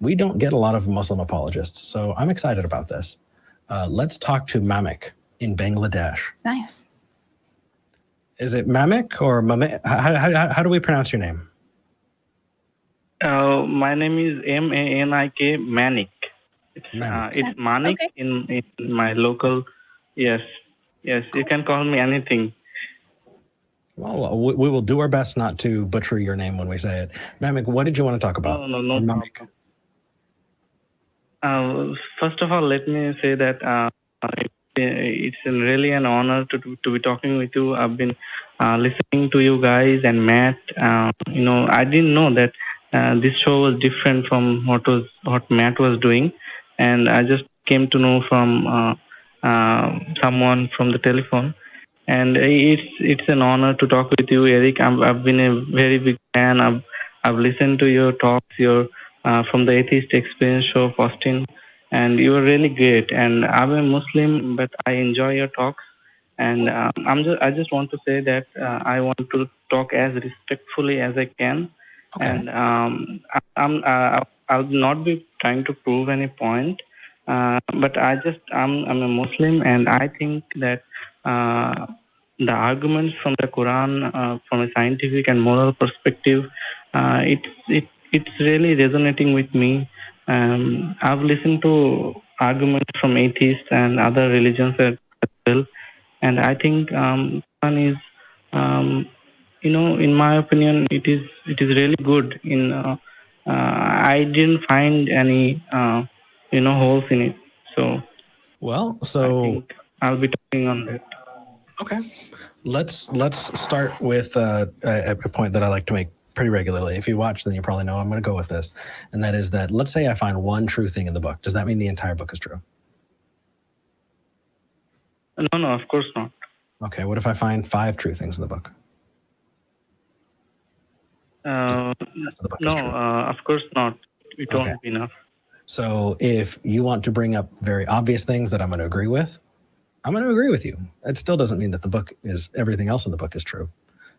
We don't get a lot of Muslim apologists, so I'm excited about this. Let's talk to Manik in Bangladesh. Nice. Is it Manik or Manik? How do we pronounce your name? My name is Manik, Manik. It's Manik Okay. in my local. Yes, you can call me anything. Well, we will do our best not to butcher your name when we say it. Manik, what did you want to talk about? No problem. First of all, let me say that it's really an honor to be talking with you. I've been listening to you guys and Matt. I didn't know that this show was different from what Matt was doing, and I just came to know from someone from the telephone. And it's an honor to talk with you, Eric. I've been a very big fan. I've listened to your talks, from the Atheist Experience show, Austin, and you are really great. And I'm a Muslim, but I enjoy your talks. And I just want to say that I want to talk as respectfully as I can. Okay. And I'll not be trying to prove any point, but I'm a Muslim, and I think that the arguments from the Quran, from a scientific and moral perspective, it's really resonating with me. I've listened to arguments from atheists and other religions as well, and I think Quran is, in my opinion, it is really good. I didn't find any holes in it. So I think I'll be talking on that. Okay, let's start with a point that I like to make pretty regularly. If you watch, then you probably know I'm going to go with this, and that is that let's say I find one true thing in the book. Does that mean the entire book is true? No, of course not. Okay, what if I find 5 true things in the book? Of course not. It won't be enough. So if you want to bring up very obvious things that I'm going to agree with, I'm going to agree with you. It still doesn't mean that everything else in the book is true.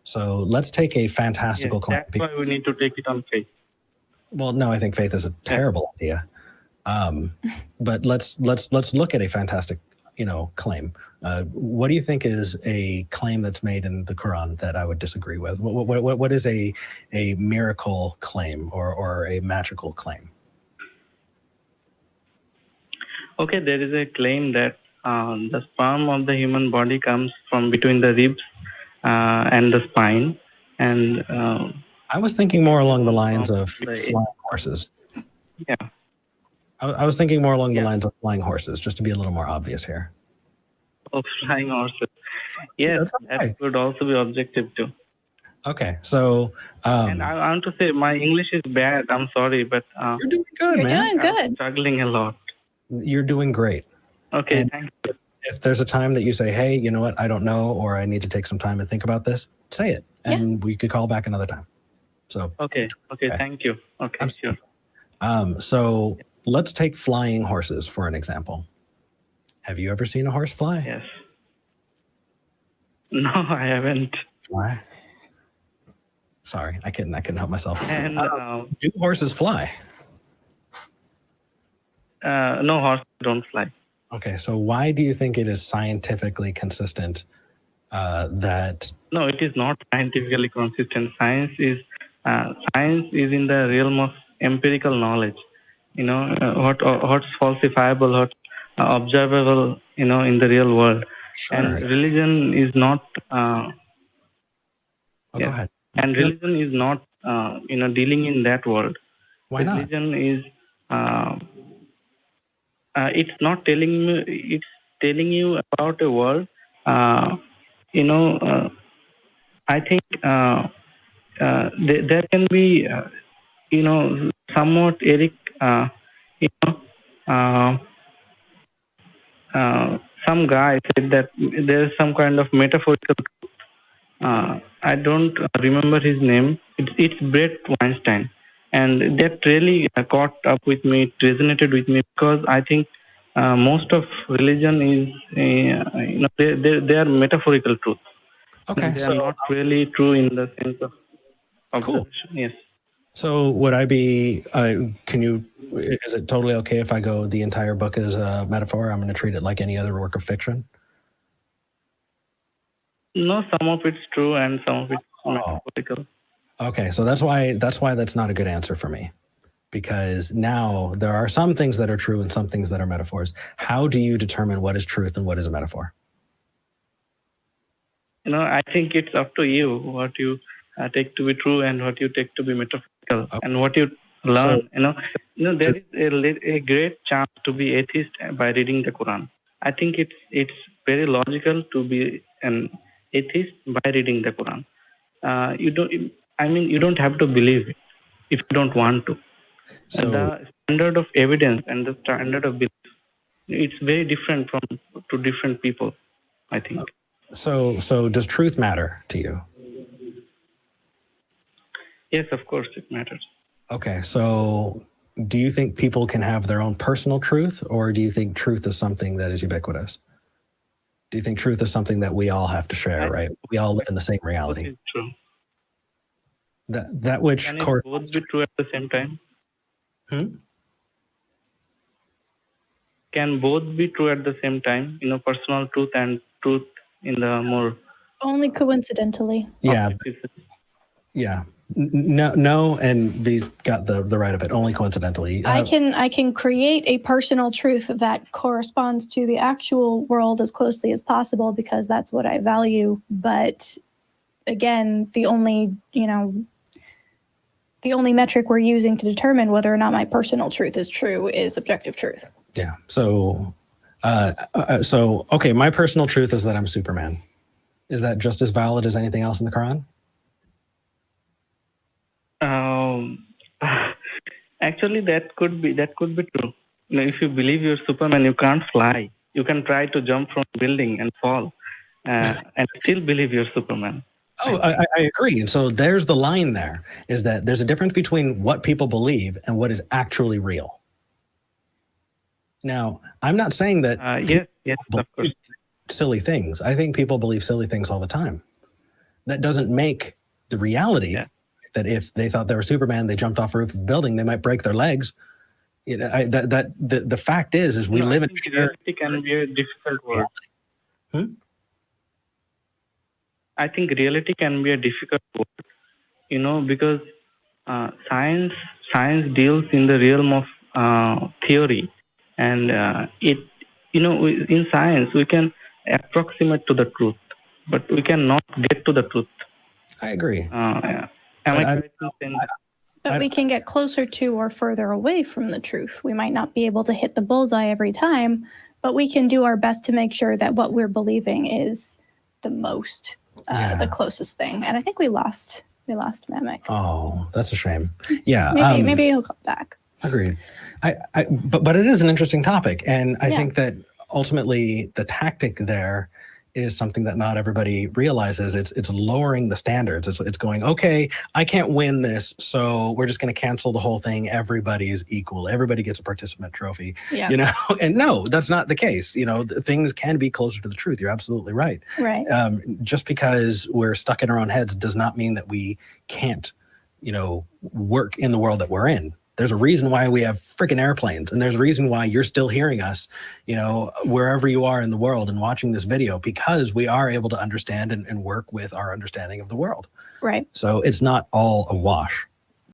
So let's take a fantastical claim. That's why we need to take it on faith. Well, no, I think faith is a terrible idea. But let's look at a fantastic, claim. What do you think is a claim that's made in the Quran that I would disagree with? What is a miracle claim or a magical claim? Okay, there is a claim that the sperm of the human body comes from between the ribs and the spine. And I was thinking more along the lines of flying horses. Yeah. I was thinking more along the lines of flying horses, just to be a little more obvious here. Oh, flying horses. Yes, that would also be objective too. Okay, so... and I want to say, my English is bad. I'm sorry, but... you're doing good, man. You're doing good. I'm struggling a lot. You're doing great. Okay, thank you. If there's a time that you say, hey, you know what, I don't know, or I need to take some time and think about this, say it, and we could call back another time. So Okay, thank you. Okay, sure. So let's take flying horses for an example. Have you ever seen a horse fly? Yes. No, I haven't. Why? Sorry, I couldn't help myself. And do horses fly? No, horses don't fly. Okay, so why do you think it is scientifically consistent that... No, it is not scientifically consistent. Science is in the realm of empirical knowledge. What's falsifiable, what's observable, in the real world. Sure. And religion is not... go ahead. And religion is not, dealing in that world. Why not? Religion is... it's not telling you. It's telling you about a world. I think there can be, somewhat, Eric. Some guy said that there is some kind of metaphorical truth. I don't remember his name. It's Brett Weinstein. And that really caught up with me, it resonated with me, because I think most of religion is, they are metaphorical truths. Okay, They are not really true in the sense of observation. Cool. Yes. So would I be, is it totally okay if I go the entire book as a metaphor? I'm going to treat it like any other work of fiction? No, some of it's true and some of it's metaphorical. Okay, so that's why that's not a good answer for me, because now there are some things that are true and some things that are metaphors. How do you determine what is truth and what is a metaphor? I think it's up to you what you take to be true and what you take to be metaphorical, and what you learn. There is a great chance to be atheist by reading the Quran. I think it's very logical to be an atheist by reading the Quran. You don't have to believe it if you don't want to. So the standard of evidence and the standard of belief, it's very different to different people, I think. So does truth matter to you? Yes, of course it matters. Okay, so do you think people can have their own personal truth, or do you think truth is something that is ubiquitous? Do you think truth is something that we all have to share, right? We all live in the same reality. It's true. That which can it both be true at the same time? Can both be true at the same time? Personal truth and truth in the more only coincidentally. Yeah. No, and we've got the right of it. Only coincidentally. I can create a personal truth that corresponds to the actual world as closely as possible because that's what I value. But again, the only metric we're using to determine whether or not my personal truth is true is objective truth. Yeah. So okay, my personal truth is that I'm Superman. Is that just as valid as anything else in the Quran? Actually, that could be true. If you believe you're Superman, you can't fly. You can try to jump from a building and fall, and still believe you're Superman. Oh, I agree. And so there's the line there, is that there's a difference between what people believe and what is actually real. Now, I'm not saying that yes, of course. Silly things. I think people believe silly things all the time. That doesn't make the reality that if they thought they were Superman, they jumped off a roof of a building, they might break their legs. The fact is we live in reality can be a difficult word. I think reality can be a difficult word, because science deals in the realm of theory, and in science we can approximate to the truth, but we cannot get to the truth. I agree. But we can get closer to or further away from the truth. We might not be able to hit the bullseye every time, but we can do our best to make sure that what we're believing is the closest thing. And I think we lost Manik. Oh, that's a shame. Yeah. Maybe he'll come back. Agreed. But it is an interesting topic. And I think that ultimately the tactic there is something that not everybody realizes. It's lowering the standards. It's going, okay, I can't win this, so we're just going to cancel the whole thing. Everybody is equal. Everybody gets a participant trophy. Yeah. And no, that's not the case. Things can be closer to the truth. You're absolutely right. Right. Just because we're stuck in our own heads does not mean that we can't, work in the world that we're in. There's a reason why we have freaking airplanes, and there's a reason why you're still hearing us, wherever you are in the world and watching this video, because we are able to understand and work with our understanding of the world. Right. So it's not all a wash.